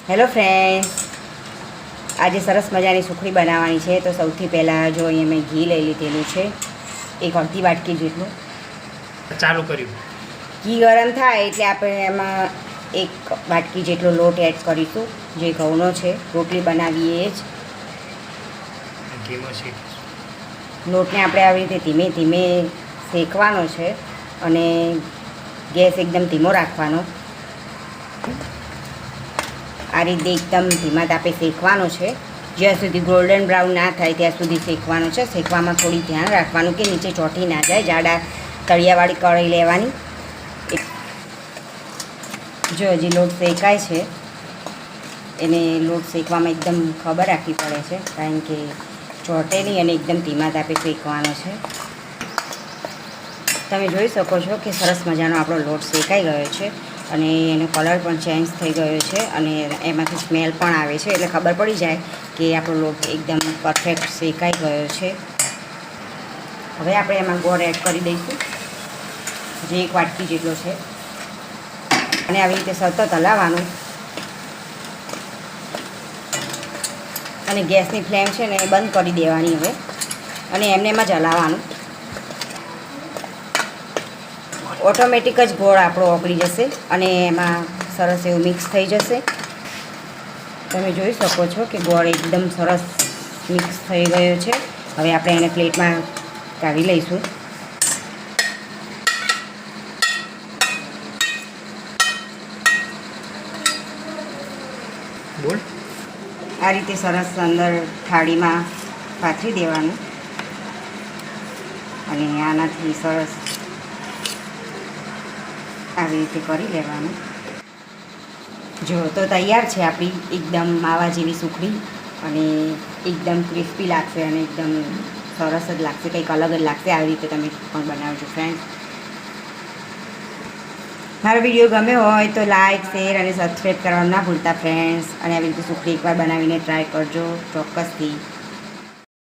Hello friends, આજે સરસ મજાની સુખડી બનાવવાની છે. તો સૌથી પહેલાં જો અહીંયા મેં ઘી લઈ લીધેલું છે, એક અડધી વાટકી જેટલું. ચાલુ કર્યું. ઘી ગરમ થાય એટલે આપણે એમાં એક વાટકી જેટલો લોટ એડ કરીશું, જે ઘઉંનો છે. રોટલી બનાવીએ જ લોટને આપણે આવી રીતે ધીમે ધીમે શેકવાનો છે અને ગેસ એકદમ ધીમો રાખવાનો. આ રીતે એકદમ ધીમા તાપે શેકવાનો છે. જ્યાં સુધી ગોલ્ડન બ્રાઉન ના થાય ત્યાં સુધી શેકવાનો છે. શેકવામાં થોડી ધ્યાન રાખવાનું કે નીચે ચોંટી ના જાય. જાડા તળિયાવાળી કઢાઈ લેવાની. જો હજી લોટ શેકાય છે, એને લોટ શેકવામાં એકદમ ખબર રાખવી પડે છે, કારણ કે ચોંટે નહીં અને એકદમ ધીમા તાપે શેકવાનો છે. તમે જોઈ શકો છો કે સરસ મજાનો આપણો લોટ શેકાઈ ગયો છે અને એનો કલર પણ ચેન્જ થઈ ગયો છે અને એમાંથી સ્મેલ પણ આવે છે, એટલે ખબર પડી જાય કે આપણો લોટ એકદમ પરફેક્ટ શેકાઈ ગયો છે. હવે આપણે એમાં ગોળ એડ કરી દઈશું, જે એક વાટકી જેટલો છે, અને આવી રીતે સતત હલાવવાનું અને ગેસની ફ્લેમ છે ને એ બંધ કરી દેવાની હવે, અને એમને એમ જ હલાવવાનું. ઓટોમેટિક જ ગોળ આપણો ઓગળી જશે અને એમાં સરસ એવું મિક્સ થઈ જશે. તમે જોઈ શકો છો કે ગોળ એકદમ સરસ મિક્સ થઈ ગયો છે. હવે આપણે એને પ્લેટમાં કાઢી લઈશું. આ રીતે સરસ અંદર થાળીમાં પાથરી દેવાનું અને આનાથી સરસ આવી રીતે કરી લેવાનું. જો તો તૈયાર છે આપણી એકદમ માવા જેવી સુખડી, અને એકદમ ક્રિસ્પી લાગશે અને એકદમ સરસ જ લાગશે, કંઈક અલગ જ લાગશે. આવી રીતે તમે પણ બનાવજો ફ્રેન્ડ્સ. મારો વિડીયો ગમ્યો હોય તો લાઇક, શેર અને સબસ્ક્રાઈબ કરવાનું ના ભૂલતા ફ્રેન્ડ્સ. અને આવી રીતે સુખડી એકવાર બનાવીને ટ્રાય કરજો ચોક્કસથી.